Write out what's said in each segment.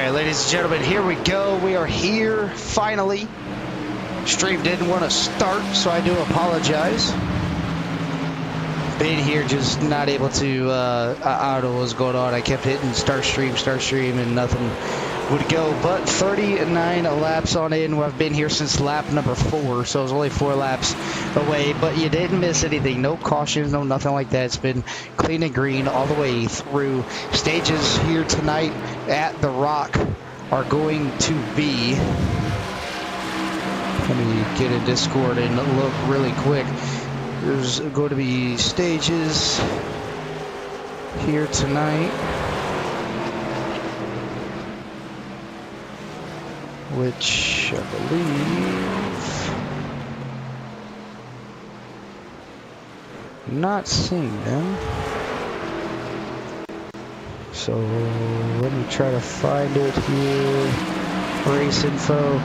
Alright, ladies and gentlemen, here we go. We are here, finally. Stream didn't want to start, so I do apologize. Been here, just not able to, I don't know what was going on. I kept hitting start stream, and nothing would go. But 39 laps on in. I've been here since lap number 4, so it was only 4 laps away. But you didn't miss anything. No cautions, no nothing like that. It's been clean and green all the way through. Stages here tonight at the Rock are going to be... Let me get in Discord and look really quick. There's going to be stages here tonight, which I believe I'm not seeing them. So let me try to find it here. Race info.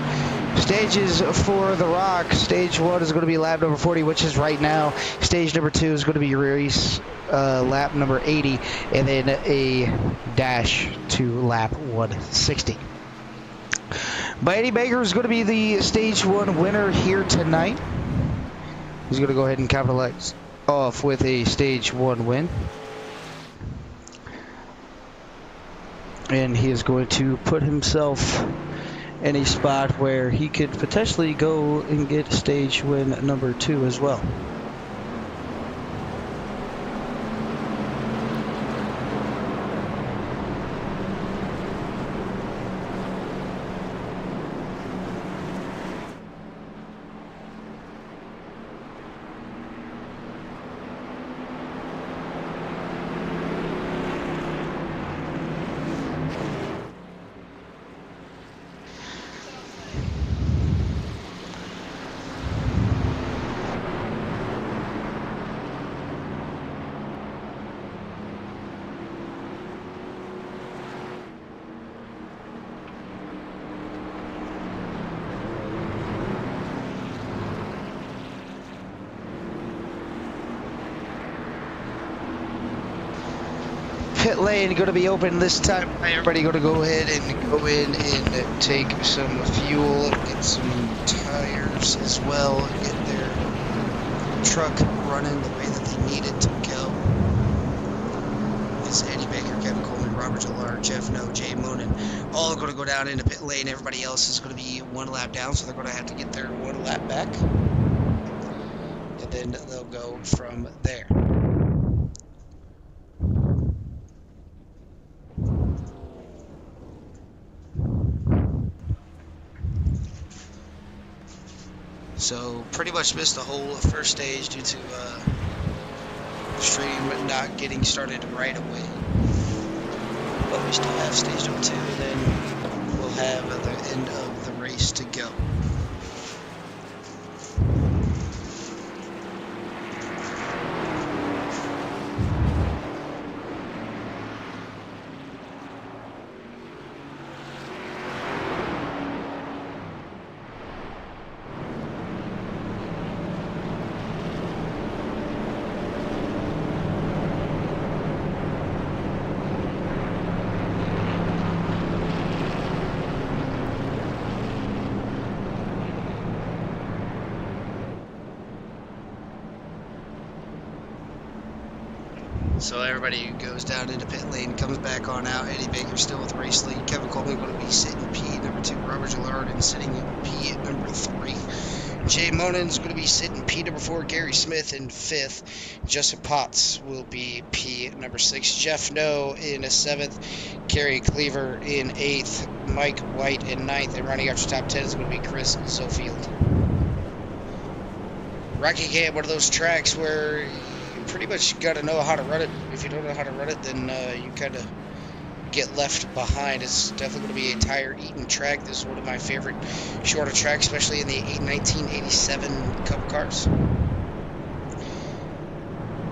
Stages for the Rock. Stage 1 is going to be lap number 40, which is right now. Stage number 2 is going to be race lap number 80, and then a dash to lap 160. But Eddie Baker is going to be the stage 1 winner here tonight. He's going to go ahead and capitalize off with a stage 1 win. And he is going to put himself in a spot where he could potentially go and get stage win number 2 as well. Pit lane going to be open this time. Everybody going to go ahead and go in and take some fuel, get some tires as well, get their truck running the way that they need it to go. It's Eddie Baker, Kevin Coleman, Robert Gillard, Jeff No, Jay Moonen, all going to go down into pit lane. Everybody else is going to be 1 lap down, so they're going to have to get their 1 lap back, and then they'll go from there. So pretty much missed the whole first stage due to stream not getting started right away. But we still have stage number 2, and then we'll have the end of the race to go. So everybody goes down into pit lane, comes back on out. Eddie Baker still with race lead. Kevin Coleman going to be sitting P number 2. Robert Gillard and sitting P at number 3. Jay Monen's going to be sitting P number 4. Gary Smith in 5th. Justin Potts will be P number 6. Jeff No in 7th. Kerry Cleaver in 8th. Mike White in 9th. And running out your top 10 is going to be Chris Zofield. Rockingham, one of those tracks where pretty much got to know how to run it. If you don't know how to run it, then you kind of get left behind. It's definitely going to be a tire-eating track. This is one of my favorite shorter tracks, especially in the 1987 Cup cars.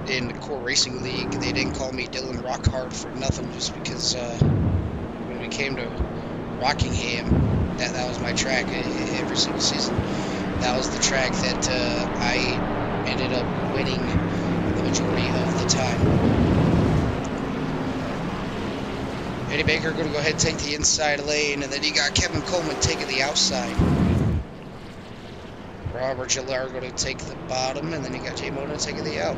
In the Core Racing League, they didn't call me Dylan Rockhard for nothing, just because when we came to Rockingham, that was my track every single season. That was the track that I ended up winning the majority of the time. Eddie Baker going to go ahead and take the inside lane, and then you got Kevin Coleman taking the outside. Robert Gillar going to take the bottom, and then you got Jay Mona taking the out.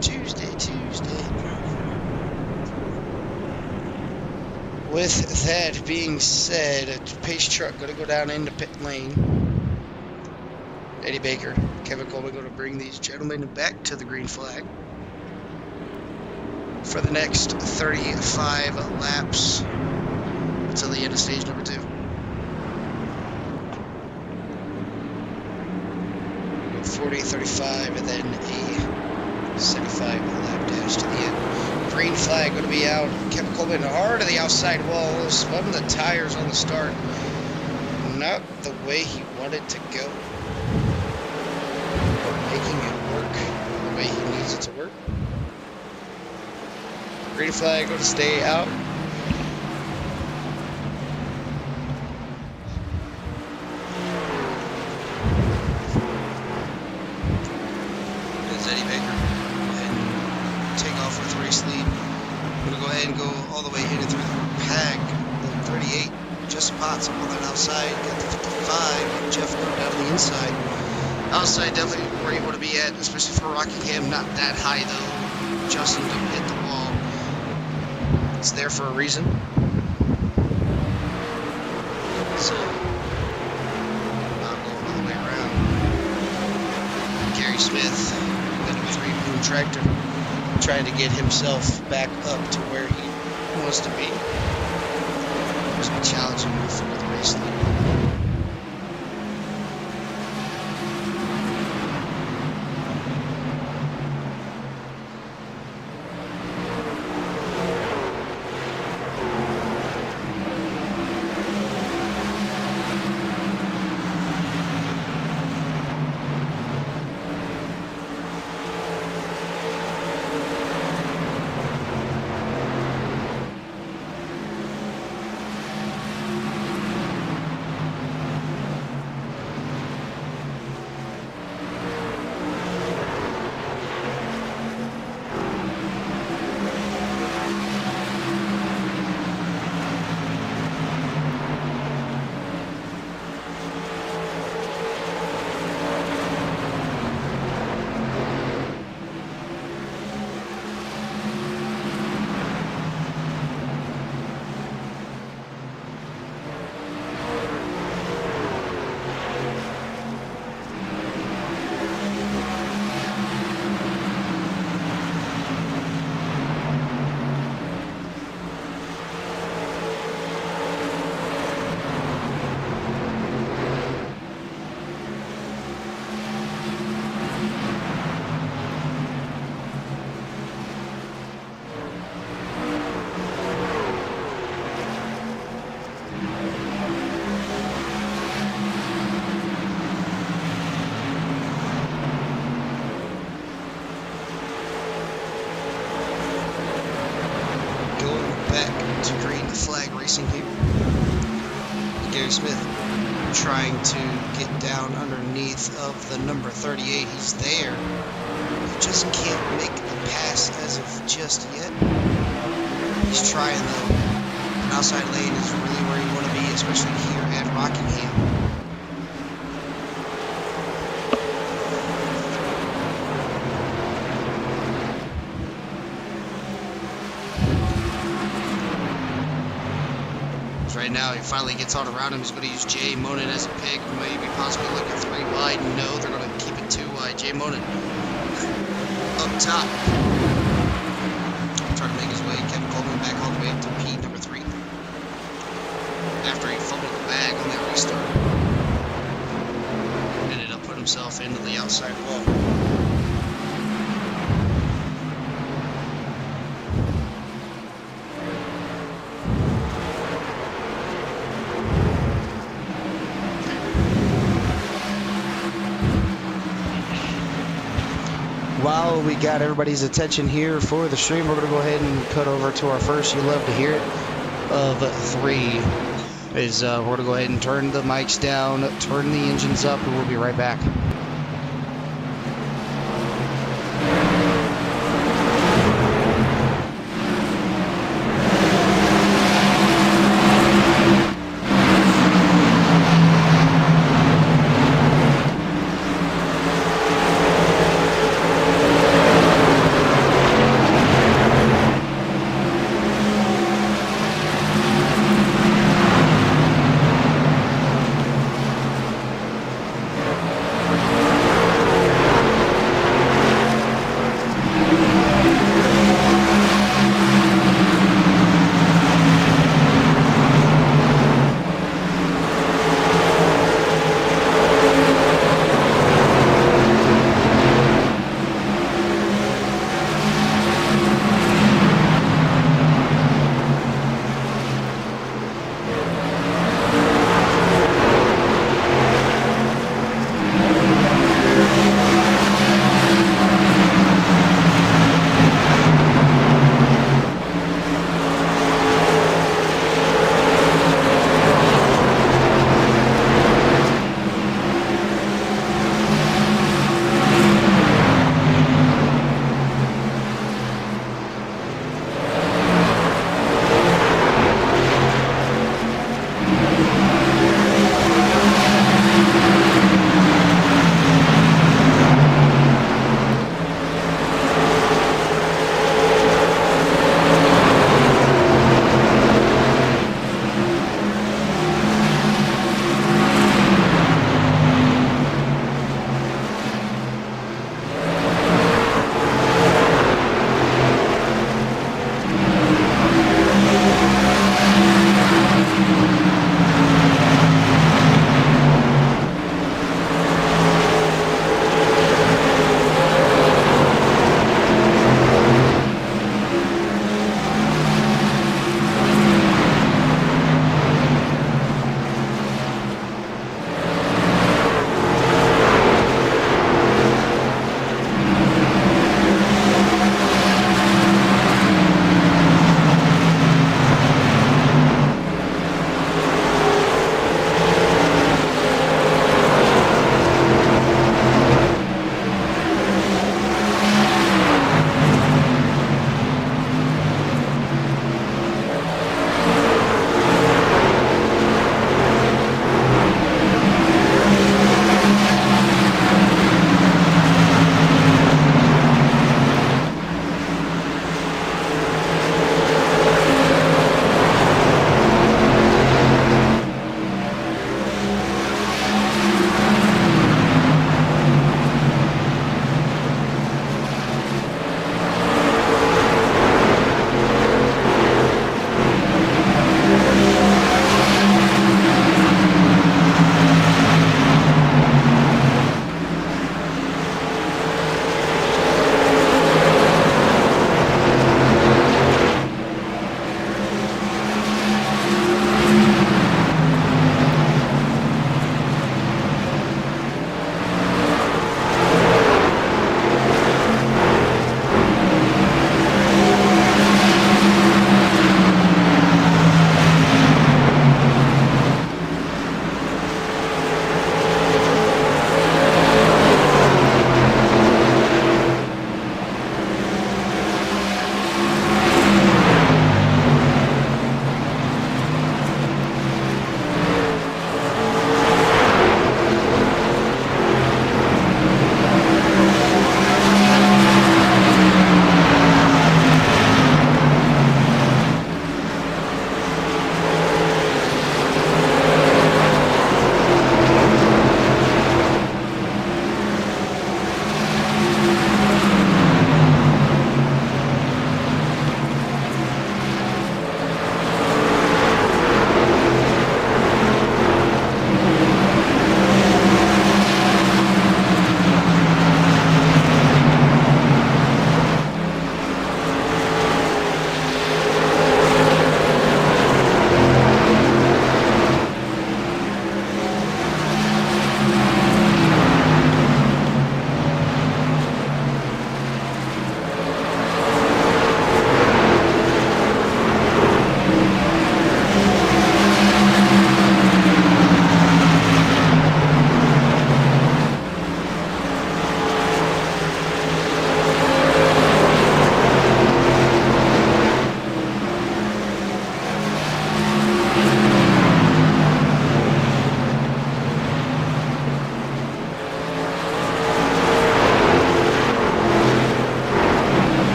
Tuesday. With that being said, a pace truck going to go down into pit lane. Eddie Baker, Kevin Coleman going to bring these gentlemen back to the green flag for the next 35 laps until the end of stage number 2. 40, 35, and then a 75 lap dash to the end. Green flag going to be out. Kevin Coleman hard to the outside wall, spun the tires on the start. Not the way he wanted to go. Making it work the way he needs it to work. Green flag going to stay out. Eddie Baker go ahead and take off with race lead. I'm going to go ahead and go all the way in and through the pack. The 38, Justin Potts on that outside. Got the 55, Jeff going down the inside. Outside definitely where you want to be at, especially for Rockingham. Not that high though. Justin didn't hit the wall. It's there for a reason. So, not going all the way around. Gary Smith. Boom tractor, trying to get himself back up to where he wants to be. It's been challenging for the race lead. To green flag racing here. Gary Smith trying to get down underneath of the number 38. He's there. He just can't make the pass as of just yet. He's trying though. An outside lane is really where you want to be, especially here at Rockingham. Right now, he finally gets on around him. He's going to use Jay Monin as a pick. Maybe possibly look at 3 wide. No, they're going to keep it 2 wide. Jay Monin up top. Trying to make his way. Kevin Coleman back all the way up to P number 3. After he fumbled the bag on that restart. Ended up putting himself into the outside wall. While now we got everybody's attention here for the stream. We're going to go ahead and cut over to our first You Love to Hear It of 3. We're going to go ahead and turn the mics down, turn the engines up, and we'll be right back.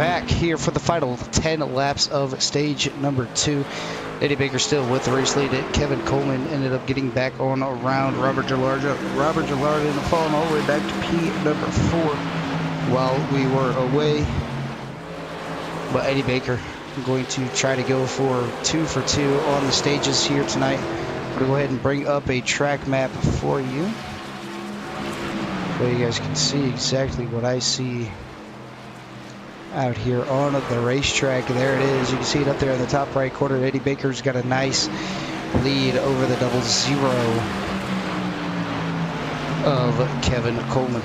back here for the final 10 laps of stage number 2. Eddie Baker still with the race lead. Kevin Coleman ended up getting back on around Robert Gillard ended up falling all the way back to P number 4 while we were away. But Eddie Baker going to try to go for 2 for 2 on the stages here tonight. I'm going to go ahead and bring up a track map for you so you guys can see exactly what I see out here on the racetrack. There it is. You can see it up there in the top right corner. Eddie Baker's got a nice lead over the 00 of Kevin Coleman.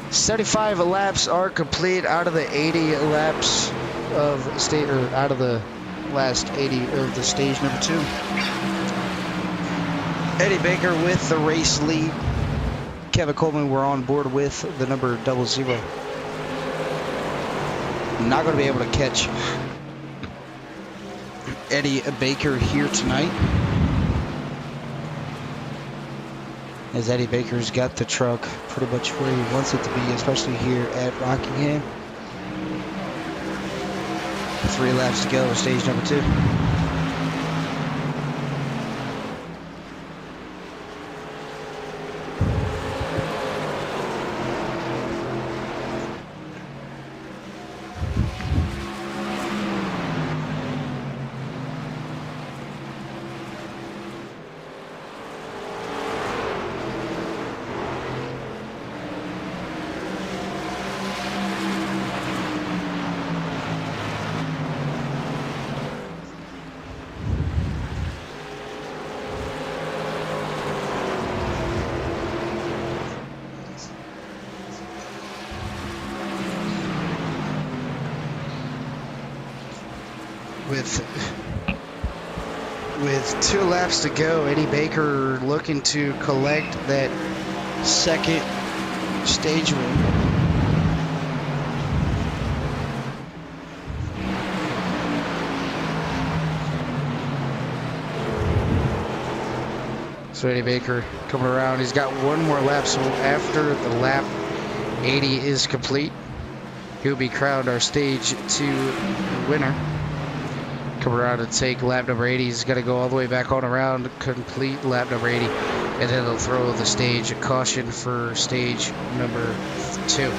"75 laps are complete out of the 80 laps of state, or out of the last 80 of the stage number 2. Eddie Baker with the race lead. Kevin Coleman were on board with the number 00. Not going to be able to catch Eddie Baker here tonight, as Eddie Baker's got the truck pretty much where he wants it to be, especially here at Rockingham. 3 laps to go, stage number 2. With 2 laps to go, Eddie Baker looking to collect that second stage win. So Eddie Baker coming around. He's got 1 more lap, so after the lap 80 is complete, he'll be crowned our stage 2 winner. Come around and take lap number 80. He's got to go all the way back on around, complete lap number 80, and then they'll throw the stage caution for stage number 2.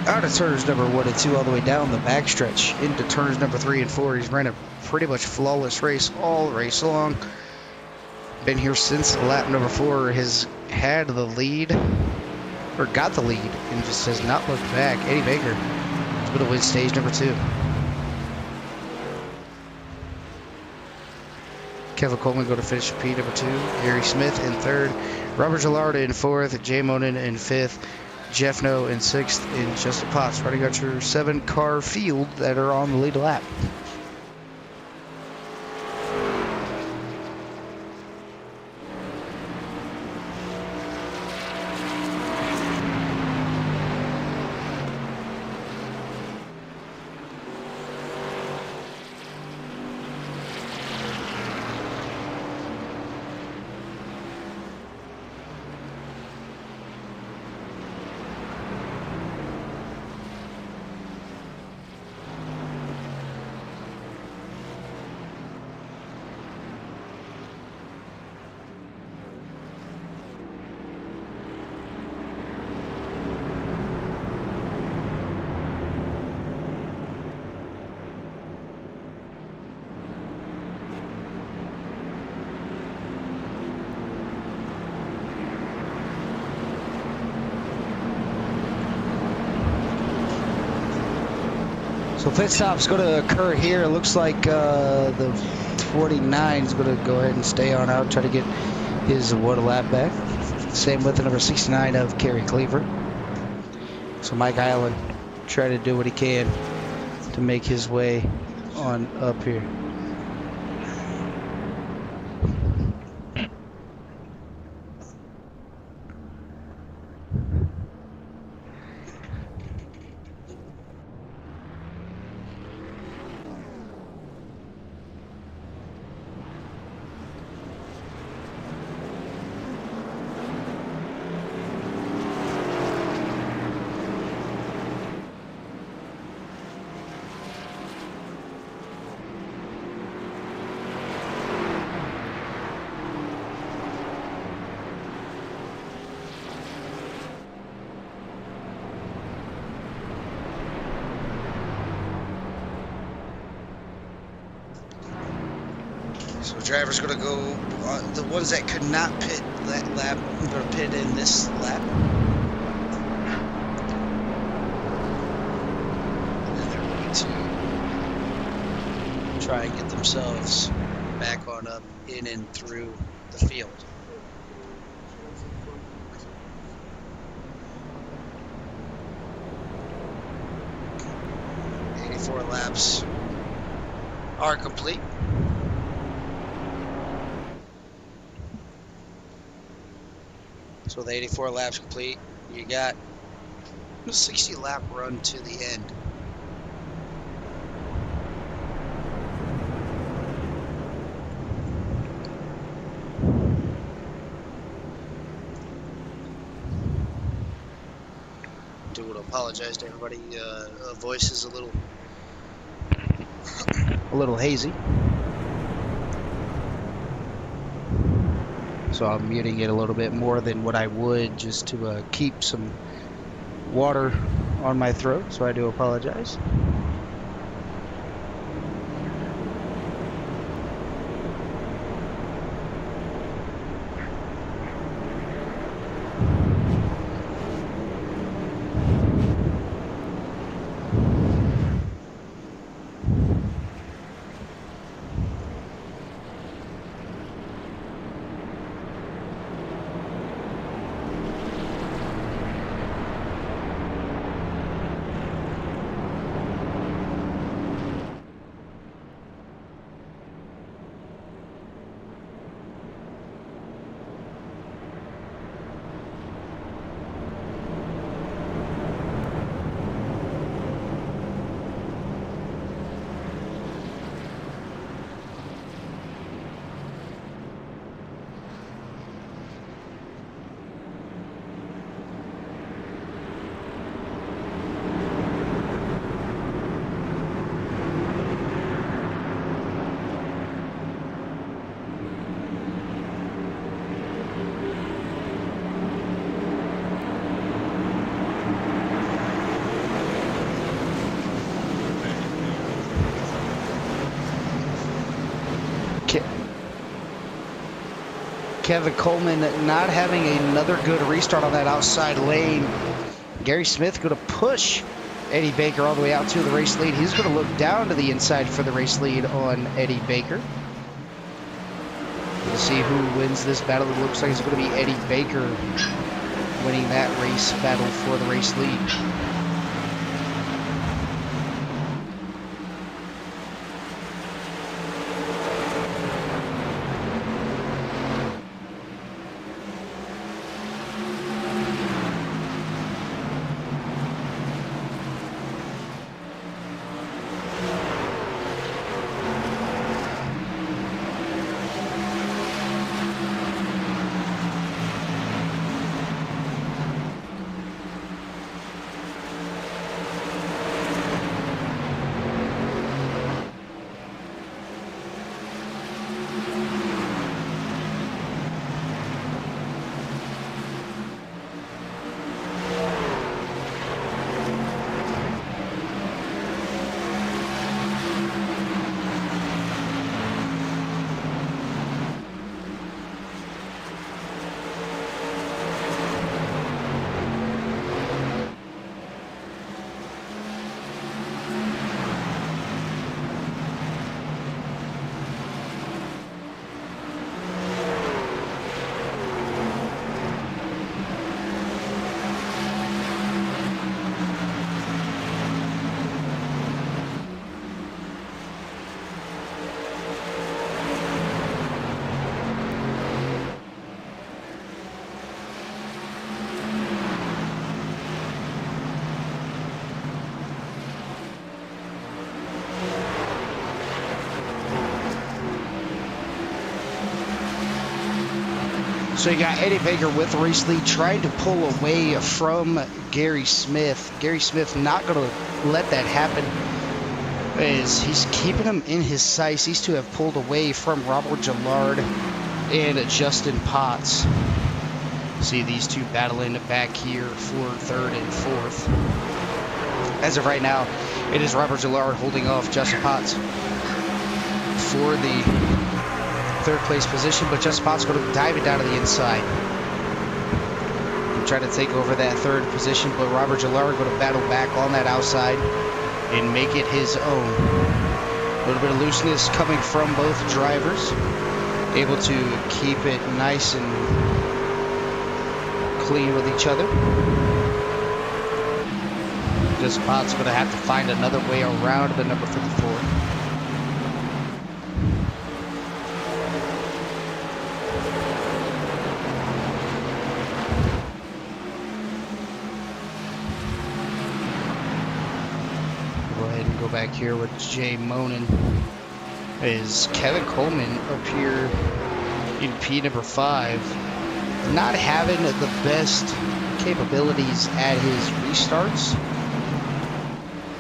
Out of turns number 1 and 2, all the way down the backstretch into turns number 3 and 4. He's ran a pretty much flawless race all race long. Been here since lap number 4. Has had the lead, or got the lead, and just has not looked back. Eddie Baker is going to win stage number 2. Kevin Coleman go to finish P number 2. Gary Smith in 3rd. Robert Gillard in 4th. Jay Monin in 5th. Jeff No in 6th. And Justin Potts. Already got your 7-car field that are on the lead lap. So pit stop's going to occur here. It looks like the 49 is going to go ahead and stay on out, try to get his water lap back. Same with the number 69 of Kerry Cleaver. So Mike Island try to do what he can to make his way on up here. So driver's going to go, the ones that could not pit that lap, are going to pit in this lap. And then they're going to try and get themselves back on up, in and through the field. Four laps are complete. So the 84 laps complete, you got a 60 lap run to the end. Do want to apologize to everybody. Voice is a little hazy. So I'm muting it a little bit more than what I would, just to keep some water on my throat. So I do apologize. Kevin Coleman not having another good restart on that outside lane. Gary Smith going to push Eddie Baker all the way out to the race lead. He's going to look down to the inside for the race lead on Eddie Baker. see who wins this battle. It looks like it's going to be Eddie Baker winning that race battle for the race lead. So you got Eddie Baker with the race lead, trying to pull away from Gary Smith. Gary Smith not going to let that happen, as he's keeping him in his sights. These two have pulled away from Robert Gillard and Justin Potts. See these two battling back here for third and fourth. As of right now, it is Robert Gillard holding off Justin Potts for the third place position, but Justin Potts going to dive it down to the inside and try to take over that third position, but Robert Gillard going to battle back on that outside and make it his own. A little bit of looseness coming from both drivers, able to keep it nice and clean with each other. Justin Potts going to have to find another way around the number 54. Back here with Jay Monin is Kevin Coleman up here in P number 5, not having the best capabilities at his restarts,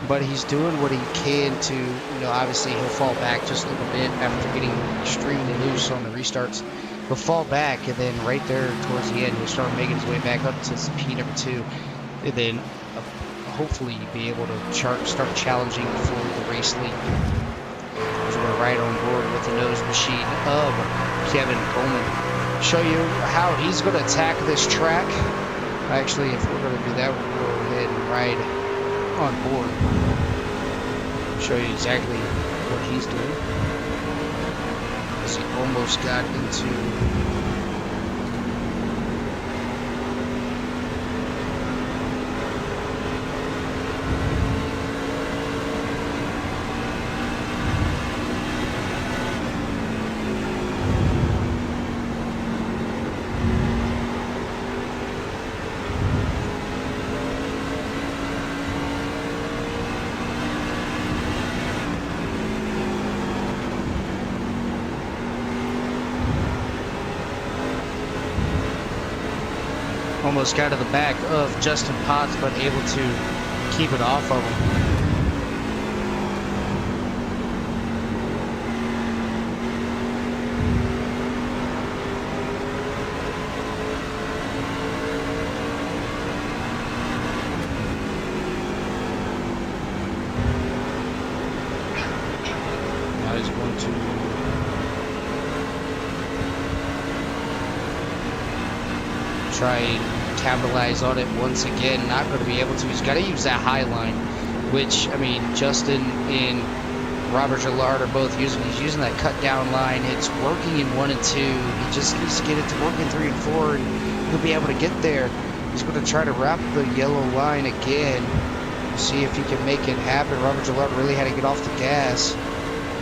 but he's doing what he can to, obviously he'll fall back just a little bit after getting extremely loose on the restarts. He'll fall back, and then right there towards the end he'll start making his way back up to P number 2, and then hopefully be able to start challenging for the race lead. So we're right on board with the nose machine of Kevin Coleman. Show you how he's going to attack this track. Actually, if we're going to do that, we'll go ahead and ride on board. Show you exactly what he's doing. As he almost got into almost got to the back of Justin Potts, but able to keep it off of him. Now he's going to try and capitalize on it once again. Not going to be able to. He's got to use that high line, which, I mean, Justin and Robert Gillard are both using. He's using that cut down line. It's working in 1 and 2. He just needs to get it to work in 3 and 4, and he'll be able to get there. He's going to try to wrap the yellow line again. See if he can make it happen. Robert Gillard really had to get off the gas.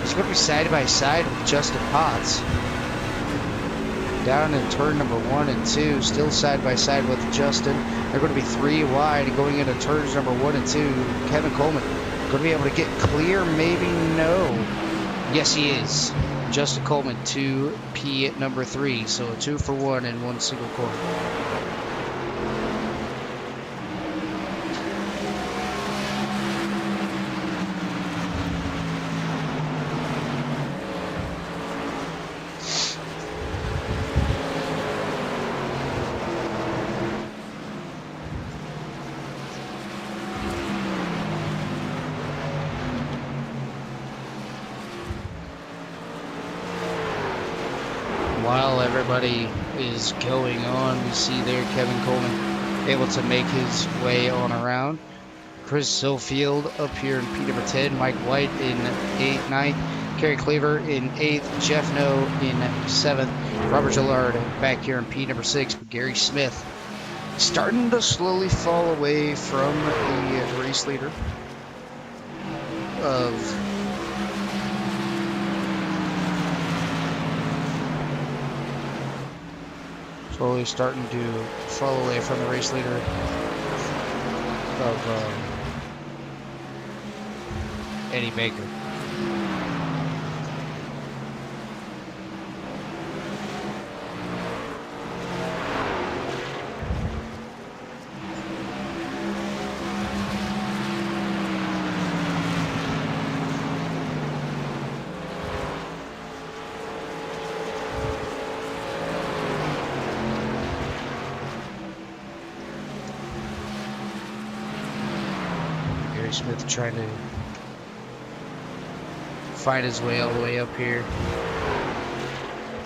He's going to be side by side with Justin Potts. Down in turn number 1 and 2, still side by side with Justin. They're going to be 3 wide going into turns number 1 and 2. Kevin Coleman going to be able to get clear, maybe no. Yes, he is. Justin Coleman, 2P at number 3. So a 2 for 1 in 1 single corner. While everybody is going on, we see there Kevin Coleman able to make his way on around. Chris Silfield up here in P number 10, Mike White in 8th, 9th, Kerry Cleaver in 8th, Jeff No in 7th, Robert Gillard back here in P number 6, but Gary Smith starting to slowly fall away from the race leader of slowly starting to fall away from the race leader of Eddie Baker. Smith trying to find his way all the way up here.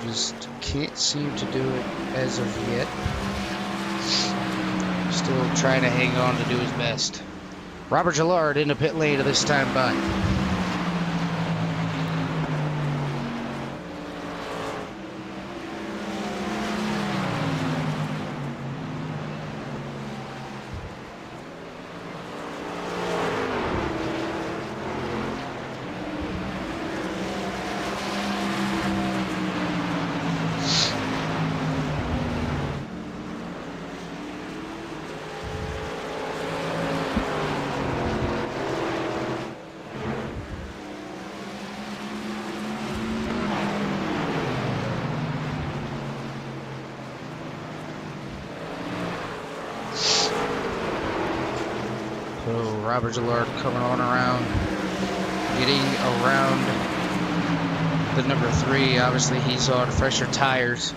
Just can't seem to do it as of yet. Still trying to hang on to do his best. Robert Gillard in the pit lane at this time by. So Robert Gillard coming on around, getting around the number 3. Obviously he's on fresher tires.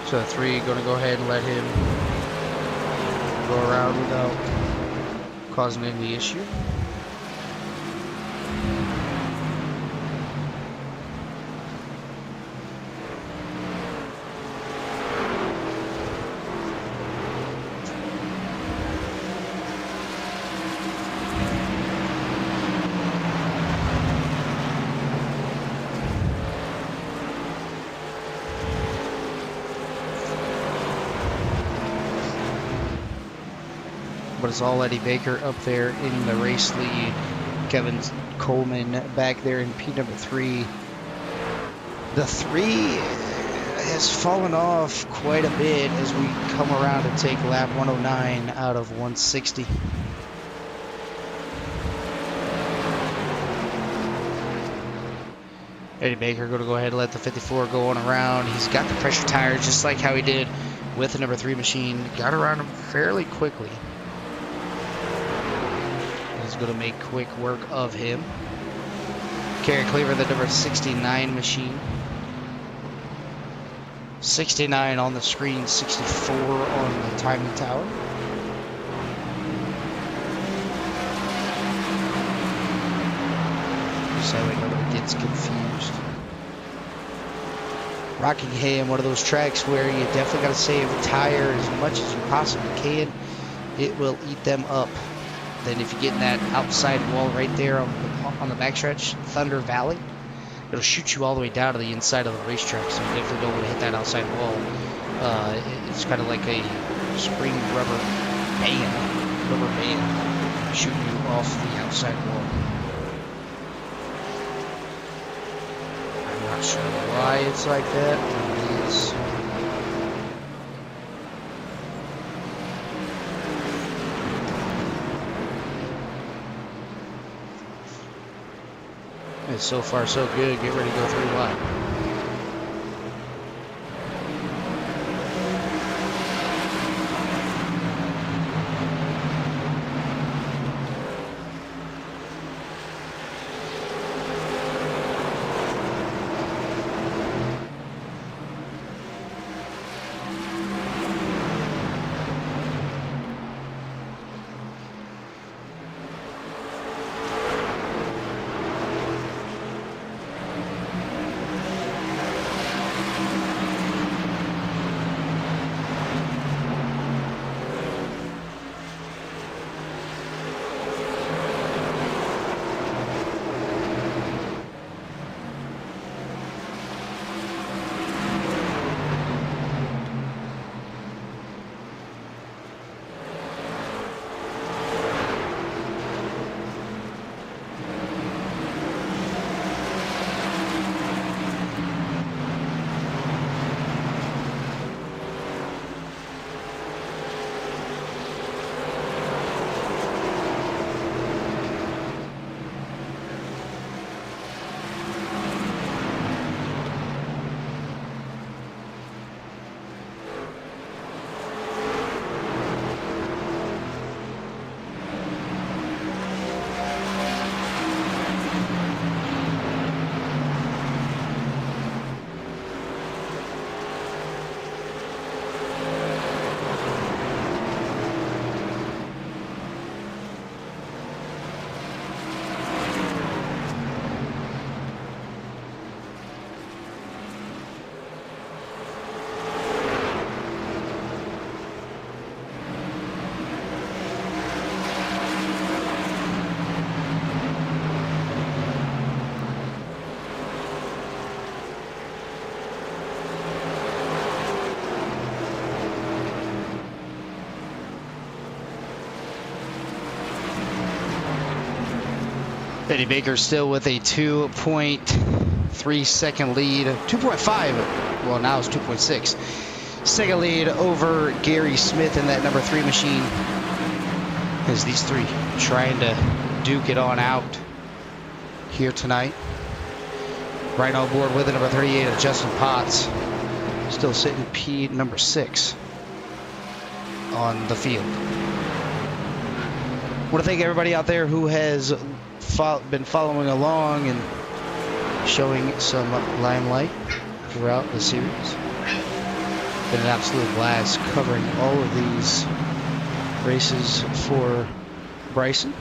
So the 3 going to go ahead and let him go around without causing any issue. But it's all Eddie Baker up there in the race lead. Kevin Coleman back there in P number 3. The 3 has fallen off quite a bit as we come around to take lap 109 out of 160. Eddie Baker going to go ahead and let the 54 go on around. He's got the pressure tires just like how he did with the number 3 machine. Got around him fairly quickly. He's going to make quick work of him. Kerry Cleaver, the number 69 machine. 69 on the screen, 64 on the timing tower. So nobody gets confused. Rockingham, one of those tracks where you definitely got to save the tire as much as you possibly can. It will eat them up. then if you get in that outside wall right there on the backstretch, Thunder Valley, it'll shoot you all the way down to the inside of the racetrack, so you definitely don't want to hit that outside wall. It's kind of like a spring rubber band shooting you off the outside wall. I'm not sure why it's like that, but it is. And so far so good. Get ready to go 3 wide. Eddie Baker still with a 2.3 second lead, 2.5, well now it's 2.6 second lead over Gary Smith in that number 3 machine, as these three trying to duke it on out here tonight. Right on board with it, number 38 of Justin Potts, still sitting P number 6 on the field. I want to thank everybody out there who has been following along and showing some limelight throughout the series. Been an absolute blast covering all of these races for Bryson.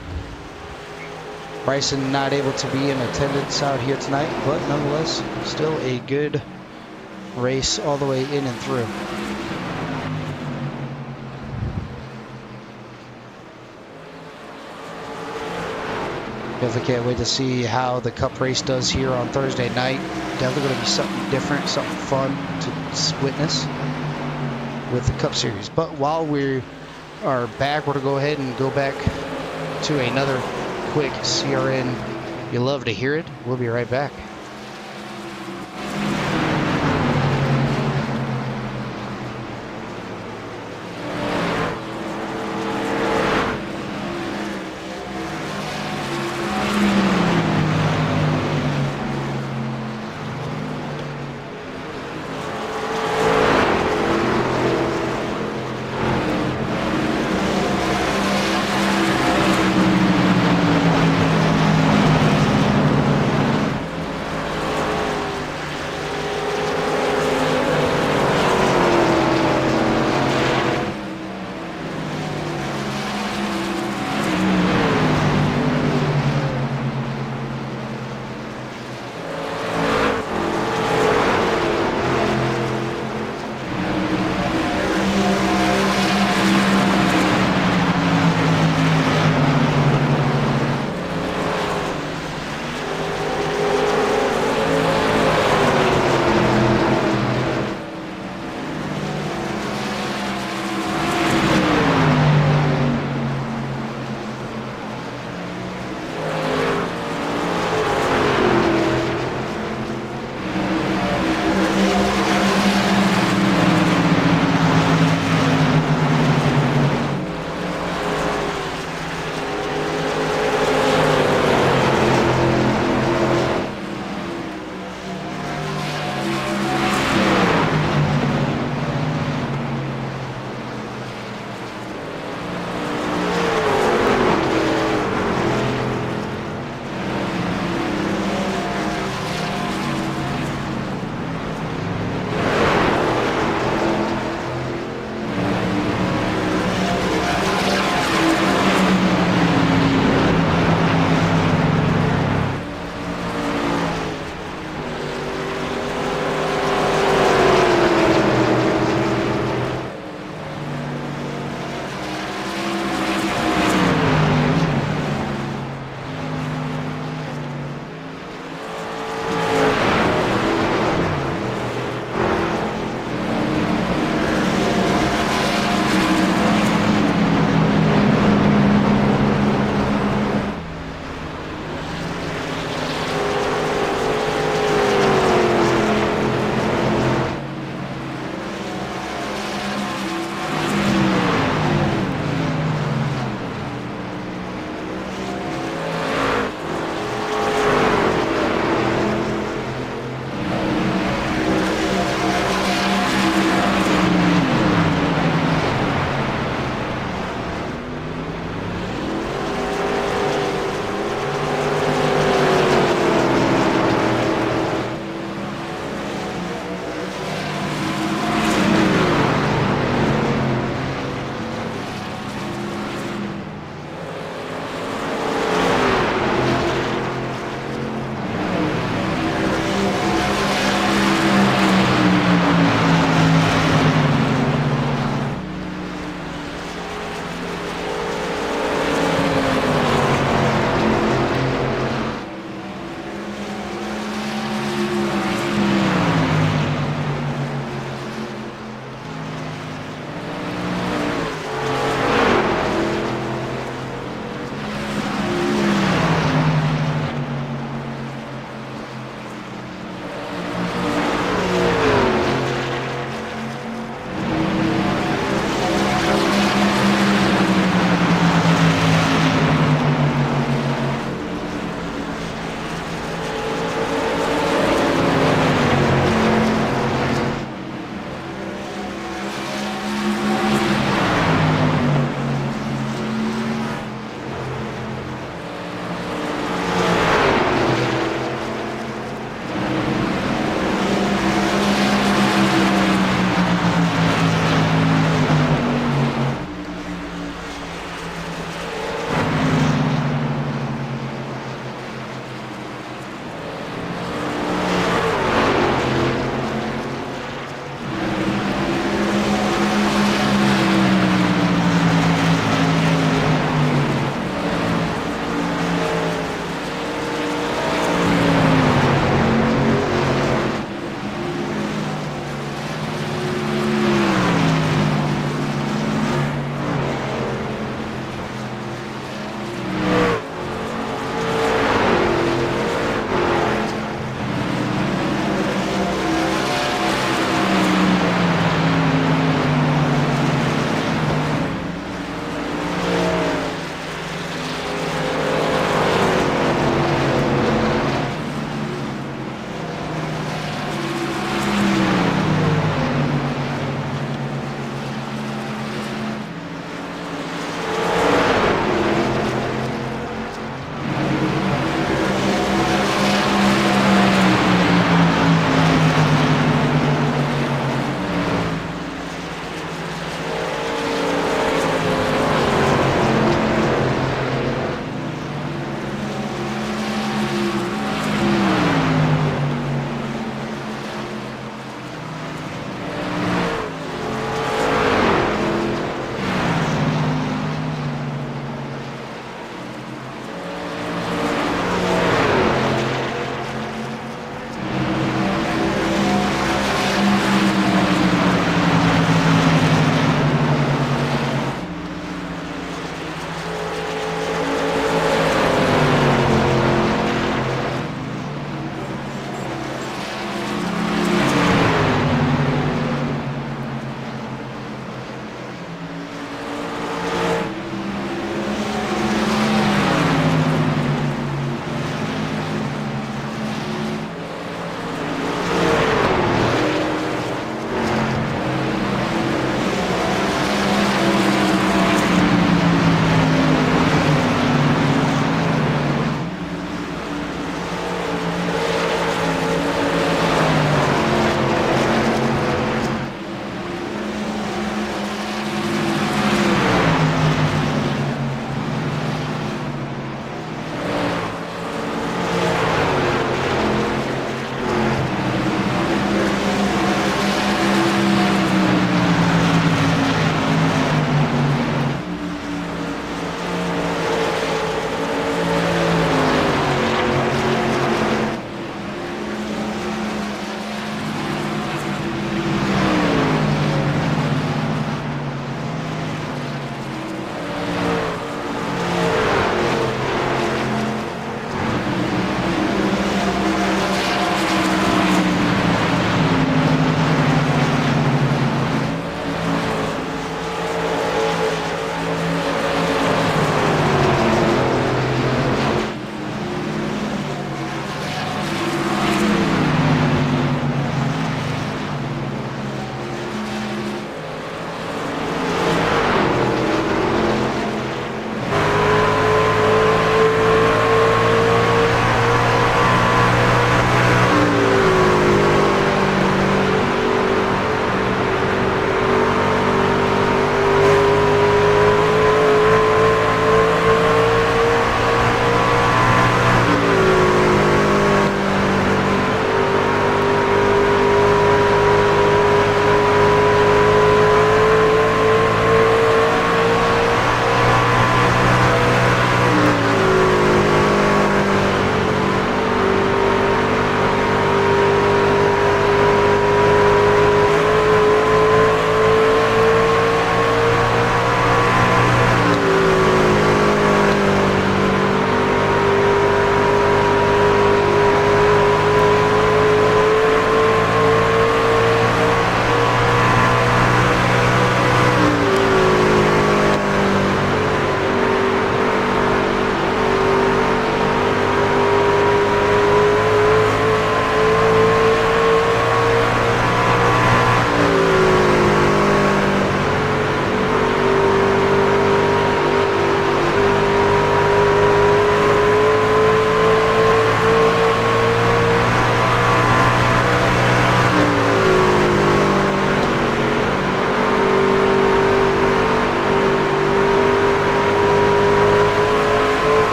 Bryson not able to be in attendance out here tonight, but nonetheless still a good race all the way in and through. Definitely can't wait to see how the Cup race does here on Thursday night. Definitely going to be something different, something fun to witness with the Cup Series. But while we are back, we're going to go ahead and go back to another quick CRN. You love to hear it. We'll be right back.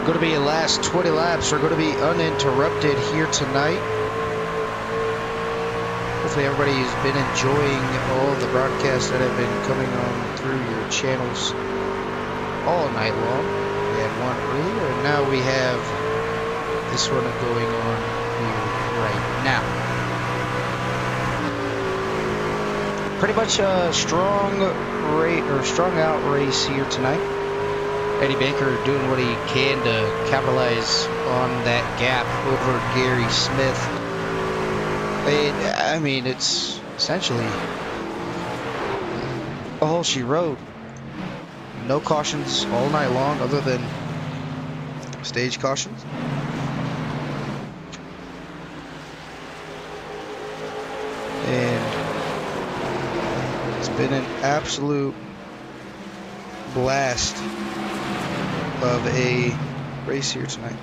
Going to be the last 20 laps are going to be uninterrupted here tonight. Hopefully everybody's been enjoying all the broadcasts that have been coming on through your channels all night long. We had one earlier, and now we have this one going on here right now. Pretty much a strong out race here tonight. Eddie Baker doing what he can to capitalize on that gap over Gary Smith. I mean, it's essentially all she wrote. No cautions all night long other than stage cautions. And it's been an absolute blast of a race here tonight.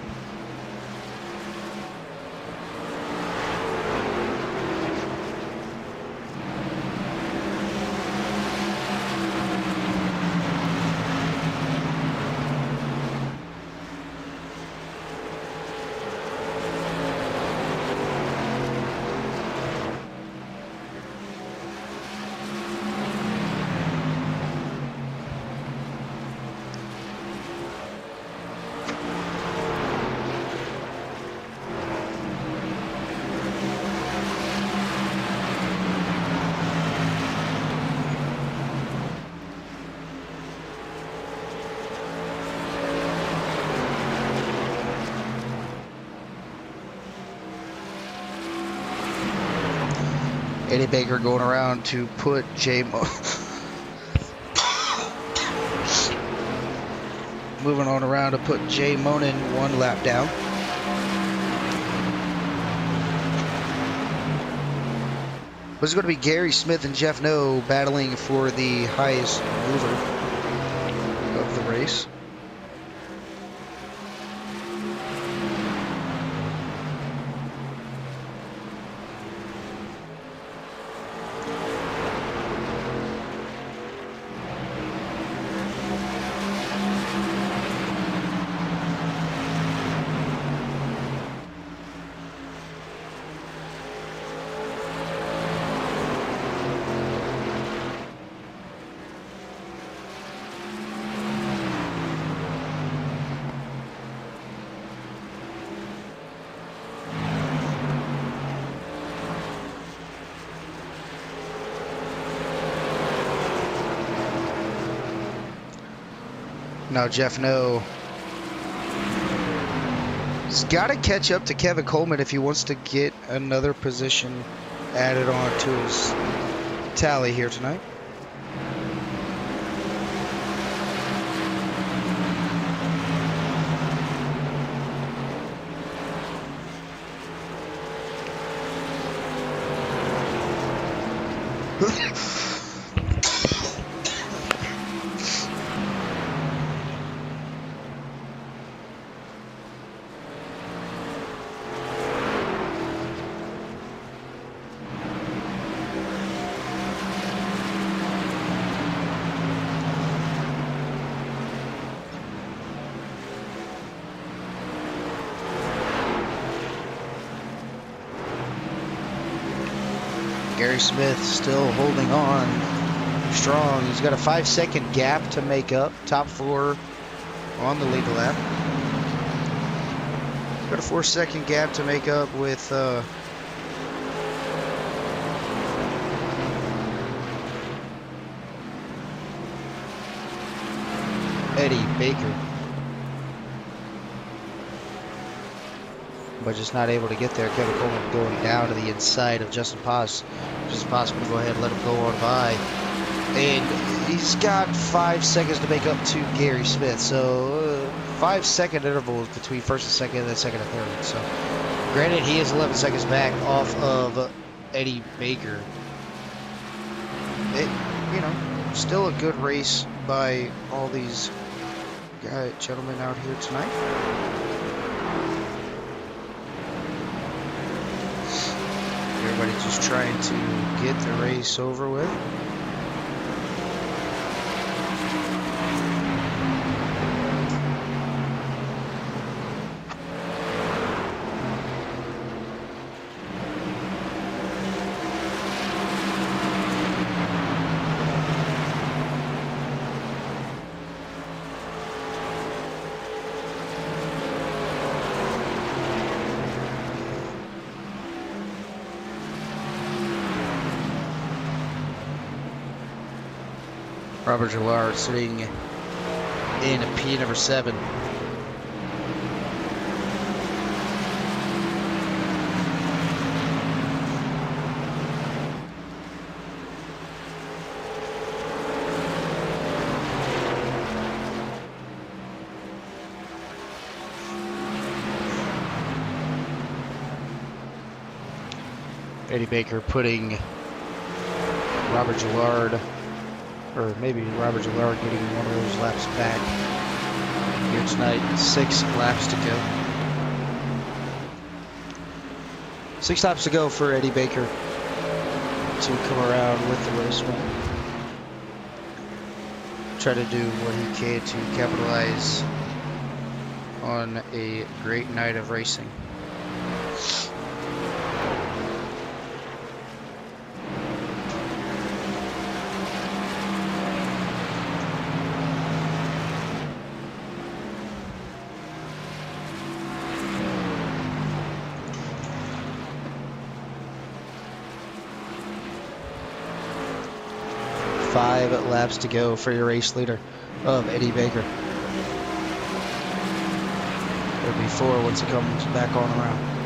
Eddie Baker going around to put moving on around to put Jay Monin one lap down. This is going to be Gary Smith and Jeff No battling for the highest mover of the race. Now Jeff No has got to catch up to Kevin Coleman if he wants to get another position added on to his tally here tonight. Gary Smith still holding on strong. He's got a 5-second gap to make up. Top 4 on the lead lap. He's got a 4-second gap to make up with Eddie Baker. But just not able to get there. Kevin Coleman going down to the inside of Justin Paz. Justin Paz going to go ahead and let him go on by. And he's got 5 seconds to make up to Gary Smith. So 5-second intervals between first and second, and then second and third. So granted, he is 11 seconds back off of Eddie Baker. Still a good race by all these gentlemen out here tonight. Everybody just trying to get the race over with. Robert Gillard sitting in P number 7. Eddie Baker putting Robert Gillard, or maybe Robert Gillard getting one of those laps back here tonight. 6 laps to go. 6 laps to go for Eddie Baker to come around with the race win. Try to do what he can to capitalize on a great night of racing. Five laps to go for your race leader of Eddie Baker. It'll be 4 once it comes back on around.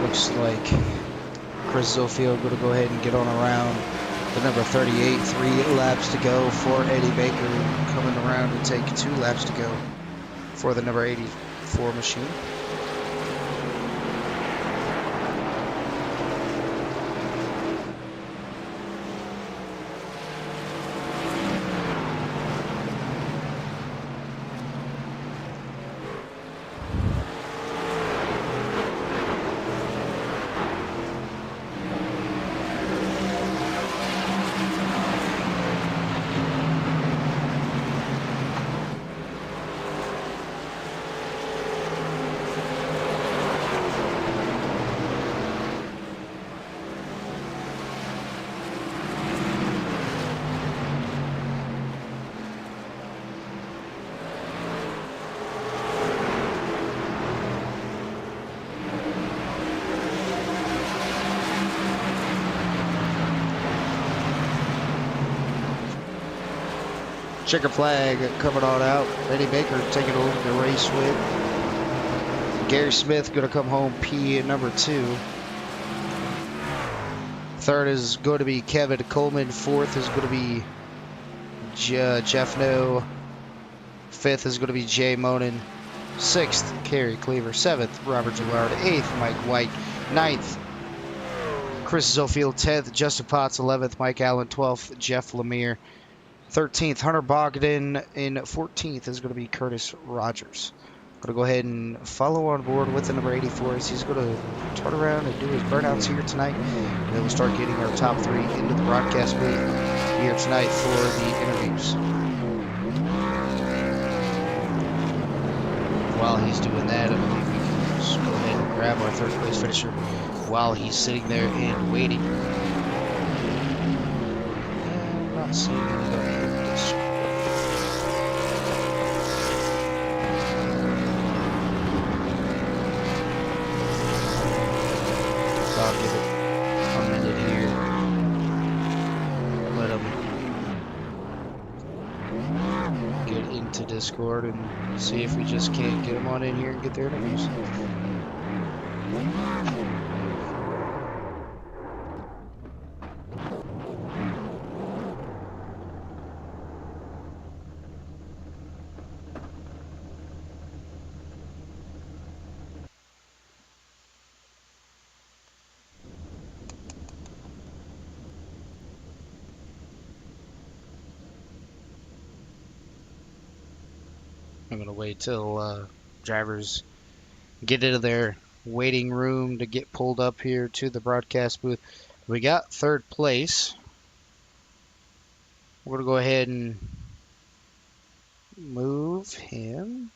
Looks like Chris Zofield going to go ahead and get on around the number 38. 3 laps to go for Eddie Baker, coming around to take 2 laps to go for the number 84 machine. Checker flag coming on out. Eddie Baker taking over the race with Gary Smith going to come home P number 2. Third is going to be Kevin Coleman. 4th is going to be Jeff No. 5th is going to be Jay Monin. 6th, Kerry Cleaver. 7th, Robert Gillard. 8th, Mike White. 9th, Chris Zofield. 10th, Justin Potts. 11th, Mike Allen. 12th, Jeff Lemire. 13th, Hunter Bogdan. In 14th is going to be Curtis Rogers. Going to go ahead and follow on board with the number 84 as he's going to turn around and do his burnouts here tonight. And then we'll start getting our top 3 into the broadcast booth here tonight for the interviews. While he's doing that, I believe we can just go ahead and grab our 3rd place finisher while he's sitting there and waiting. And I'm not seeing anybody in this. I'll give it a minute here. Let them get into Discord and see if we just can't get them on in here and get their interviews. I'm going to wait till drivers get into their waiting room to get pulled up here to the broadcast booth. We got third place. We're going to go ahead and move him.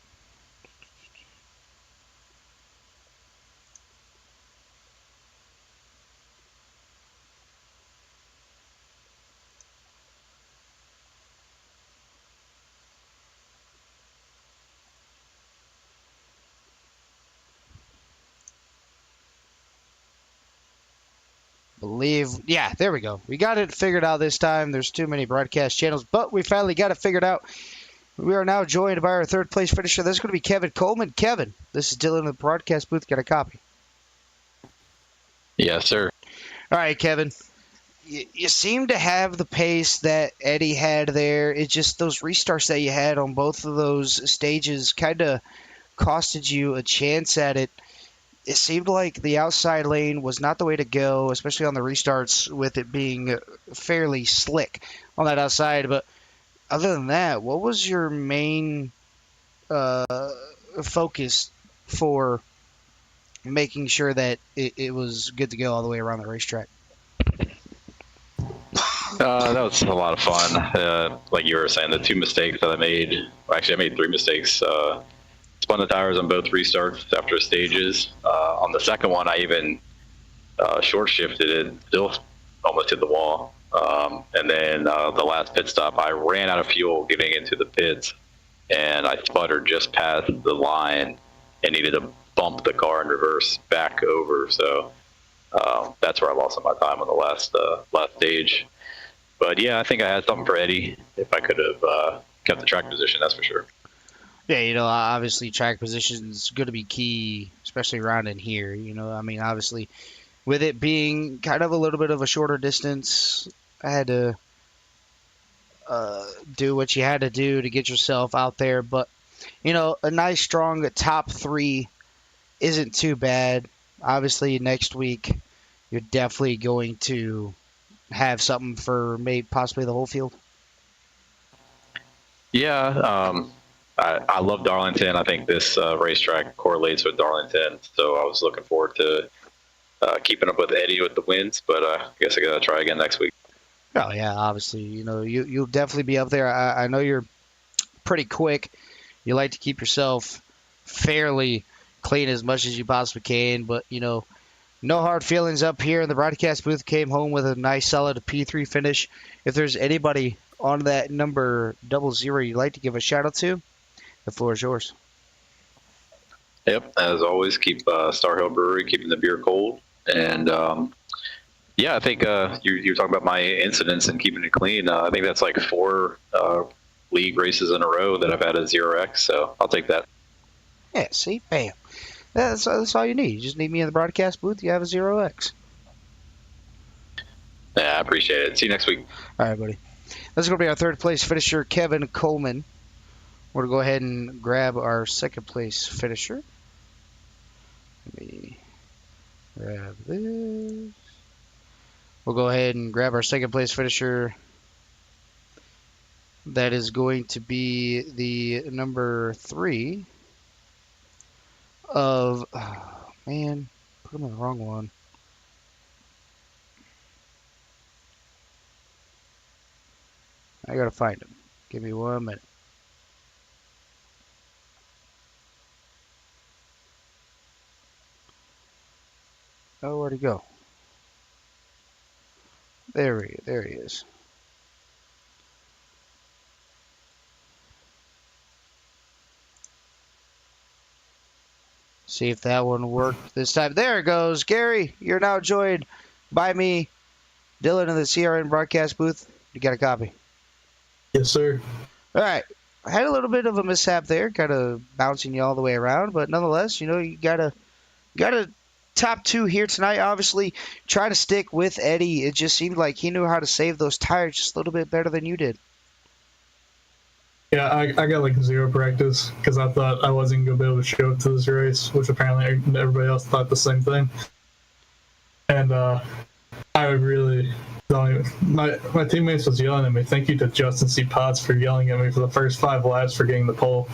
Yeah, there we go. We got it figured out this time. There's too many broadcast channels, but we finally got it figured out. We are now joined by our third place finisher. This is going to be Kevin Coleman. Kevin, this is Dylan in the broadcast booth. Got a copy? Yes, sir. All right, Kevin. You seem to have the pace that Eddie had there. It's just those restarts that you had on both of those stages kind of costed you a chance at it. It seemed like the outside lane was not the way to go, especially on the restarts with it being fairly slick on that outside. But other than that, what was your main focus for making sure that it was good to go all the way around the racetrack? That was a lot of fun. Like you were saying, the two mistakes that I made, actually I made three mistakes. Spun the tires on both restarts after stages. On the second one, I even short shifted it, still almost hit the wall. And then the last pit stop, I ran out of fuel getting into the pits, and I sputtered just past the line and needed to bump the car in reverse back over. So that's where I lost some of my time on the last stage. But yeah, I think I had something for Eddie if I could have kept the track position, that's for sure. Yeah, obviously track position is going to be key, especially around in here. I mean, obviously, with it being kind of a little bit of a shorter distance, I had to do what you had to do to get yourself out there. But, a nice, strong top three isn't too bad. Obviously, next week, you're definitely going to have something for maybe possibly the whole field. Yeah, I love Darlington. I think this racetrack correlates with Darlington, so I was looking forward to keeping up with Eddie with the wins, but I guess I got to try again next week. Oh, yeah, obviously. You'll definitely be up there. I know you're pretty quick. You like to keep yourself fairly clean as much as you possibly can, but, no hard feelings up here in the broadcast booth. Came home with a nice, solid P3 finish. If there's anybody on that number 00 you'd like to give a shout-out to, the floor is yours. Yep, as always, keep Star Hill Brewery, keeping the beer cold. And, yeah, I think you're talking about my incidents and keeping it clean. I think that's like 4 league races in a row that I've had a 0X, so I'll take that. Yeah, see? Bam. That's all you need. You just need me in the broadcast booth. You have a 0X. Yeah, I appreciate it. See you next week. All right, buddy. This is going to be our third place finisher, Kevin Coleman. We're going to go ahead and grab our second place finisher. Let me grab this. We'll go ahead and grab our second place finisher. That is going to be the number 3 of... Oh, man. Put him in the wrong one. I got to find him. Give me 1 minute. Oh, where'd he go? There he is. See if that one worked this time. There it goes. Gary, you're now joined by me, Dylan, in the CRN broadcast booth. You got a copy? Yes, sir. All right. I had a little bit of a mishap there, kind of bouncing you all the way around, but nonetheless, you got a top 2 here tonight. Obviously, trying to stick with Eddie. It just seemed like he knew how to save those tires just a little bit better than you did. Yeah, I got like 0 practice because I thought I wasn't going to be able to show up to this race, which apparently everybody else thought the same thing. And I really, my teammates was yelling at me. Thank you to Justin C. Potts for yelling at me for the first 5 laps for getting the pole.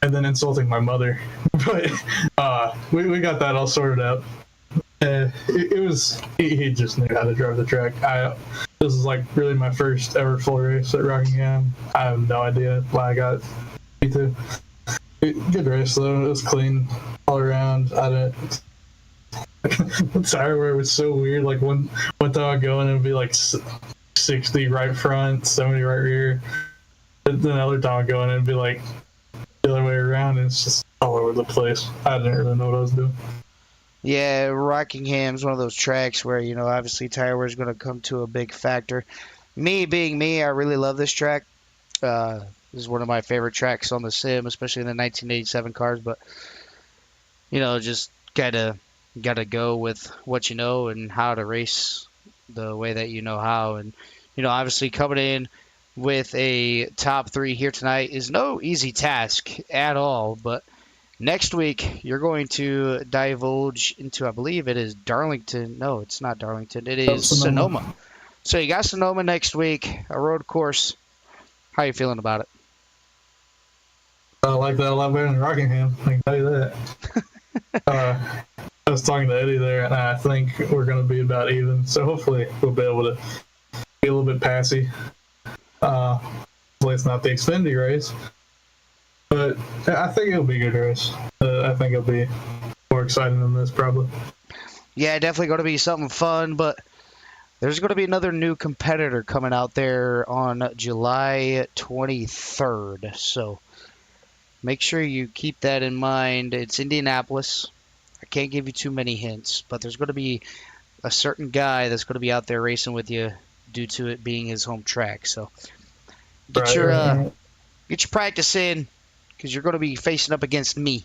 and then insulting my mother. But we got that all sorted out. It was he just knew how to drive the track. This is like really my first ever full race at Rockingham. I have no idea why I got P2. Good race though. It was clean all around. I didn't. The tire wear was so weird. Like one time I'd go in and it'd be like 60 right front, 70 right rear. Then another time I'd go in and it'd be like the other way around. And it's just all over the place. I didn't really know what I was doing. Yeah, Rockingham's one of those tracks where, obviously tire wear is going to come to a big factor. Me being me, I really love this track. This is one of my favorite tracks on the sim, especially in the 1987 cars. But, just gotta go with what you know and how to race the way that you know how. And, obviously coming in with a top 3 here tonight is no easy task at all. But next week, you're going to divulge into, I believe it is Darlington. No, it's not Darlington. It is Sonoma. So you got Sonoma next week, a road course. How you feeling about it? I like that a lot better than Rockingham. I can tell you that. I was talking to Eddie there, and I think we're going to be about even. So hopefully we'll be able to be a little bit passy. Hopefully it's not the Xfinity race. But I think it'll be a good race. I think it'll be more exciting than this, probably. Yeah, definitely going to be something fun, but there's going to be another new competitor coming out there on July 23rd. So make sure you keep that in mind. It's Indianapolis. I can't give you too many hints, but there's going to be a certain guy that's going to be out there racing with you due to it being his home track. So get your practice in, because you're going to be facing up against me.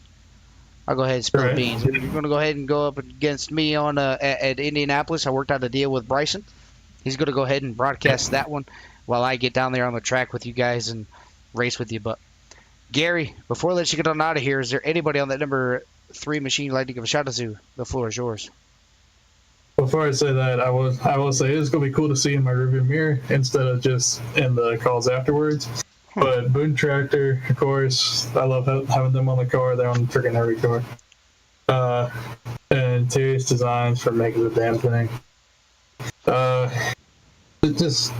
I'll go ahead and spill the beans. You're going to go ahead and go up against me on at Indianapolis. I worked out a deal with Bryson. He's going to go ahead and broadcast that one while I get down there on the track with you guys and race with you. But Gary, before I let you get on out of here, is there anybody on that number 3 machine you'd like to give a shout out to? The floor is yours. Before I say that, I will say it's going to be cool to see in my rearview mirror instead of just in the calls afterwards. But Boone Tractor, of course, I love having them on the car. They're on freaking every car. And Terry's Designs for making the damn thing. It just,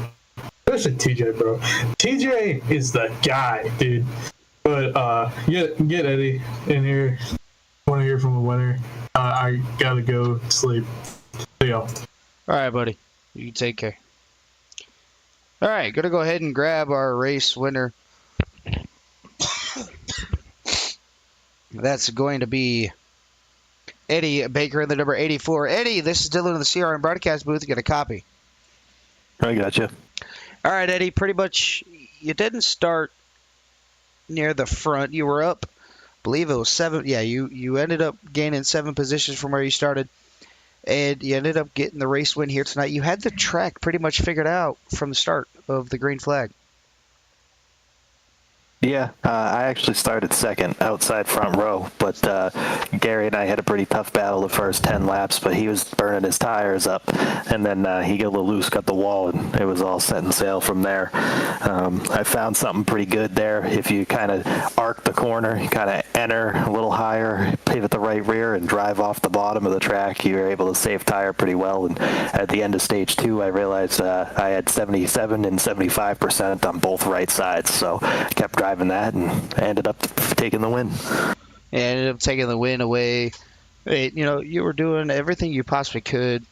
especially TJ, bro. TJ is the guy, dude. But get Eddie in here. I want to hear from the winner. I gotta go sleep. See y'all. All right, buddy. You take care. All right, going to go ahead and grab our race winner. That's going to be Eddie Baker in the number 84. Eddie, this is Dylan in the CRM broadcast booth. Get a copy. I got you. All right, Eddie, pretty much you didn't start near the front. You were up, I believe it was 7. Yeah, you ended up gaining 7 positions from where you started. And you ended up getting the race win here tonight. You had the track pretty much figured out from the start of the green flag. Yeah, I actually started second outside front row, but Gary and I had a pretty tough battle the first 10 laps, but he was burning his tires up, and then he got a little loose, got the wall, and it was all set and sail from there. I found something pretty good there. If you kind of arc the corner, you kind of enter a little higher, pivot the right rear, and drive off the bottom of the track, you're able to save tire pretty well. And at the end of stage 2, I realized I had 77 and 75% on both right sides, so I kept driving that and ended up taking the win. Yeah, ended up taking the win away. You were doing everything you possibly could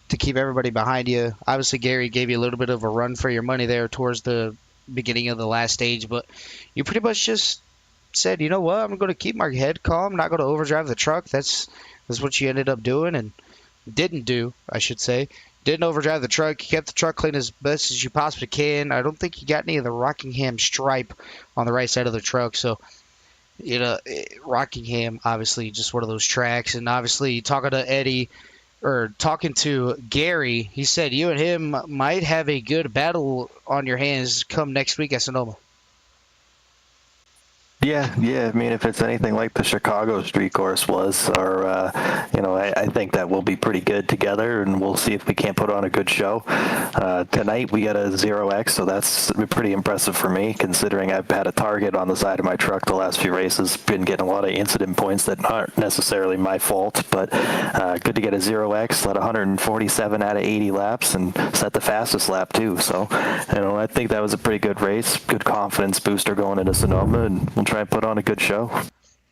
to keep everybody behind you. Obviously, Gary gave you a little bit of a run for your money there towards the beginning of the last stage, but you pretty much just said, you know what, I'm going to keep my head calm, not going to overdrive the truck. That's what you ended up doing, and didn't do, I should say. Didn't overdrive the truck. You kept the truck clean as best as you possibly can. I don't think you got any of the Rockingham stripe on the right side of the truck. So, Rockingham, obviously, just one of those tracks. And obviously, talking to Gary, he said you and him might have a good battle on your hands come next week at Sonoma. Yeah. I mean, if it's anything like the Chicago Street Course was, or I think that we'll be pretty good together, and we'll see if we can't put on a good show. Tonight we got a 0x, so that's pretty impressive for me, considering I've had a target on the side of my truck the last few races. Been getting a lot of incident points that aren't necessarily my fault, but good to get a 0x, let 147 out of 80 laps, and set the fastest lap too. So, I think that was a pretty good race, good confidence booster going into Sonoma, and we'll try and put on a good show.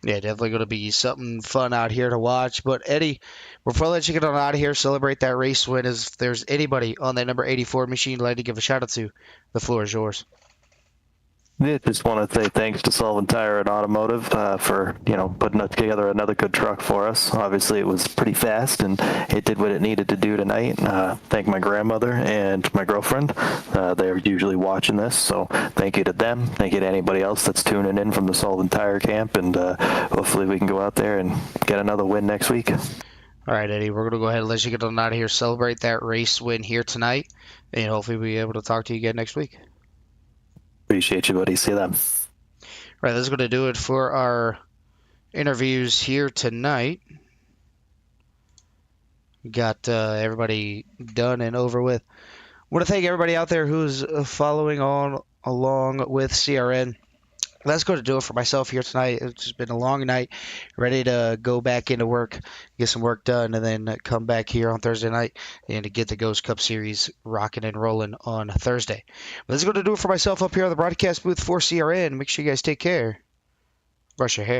Yeah, definitely going to be something fun out here to watch. But Eddie, before I let you get on out of here, celebrate that race win. If there's anybody on that number 84 machine you'd like to give a shout out to, the floor is yours. Yeah, just want to say thanks to Sullivan Tire and Automotive for putting together another good truck for us. Obviously, it was pretty fast and it did what it needed to do tonight. Thank my grandmother and my girlfriend. They're usually watching this, so thank you to them. Thank you to anybody else that's tuning in from the Sullivan Tire camp, and hopefully we can go out there and get another win next week. All right, Eddie, we're going to go ahead and let you get on out of here, celebrate that race win here tonight, and hopefully we'll be able to talk to you again next week. Appreciate you, buddy. See you then. Right, that's going to do it for our interviews here tonight. Got everybody done and over with. I want to thank everybody out there who's following on along with CRN. That's going to do it for myself here tonight. It's just been a long night. Ready to go back into work, get some work done, and then come back here on Thursday night and to get the Ghost Cup Series rocking and rolling on Thursday. But that's going to do it for myself up here on the broadcast booth for CRN. Make sure you guys take care. Brush your hair.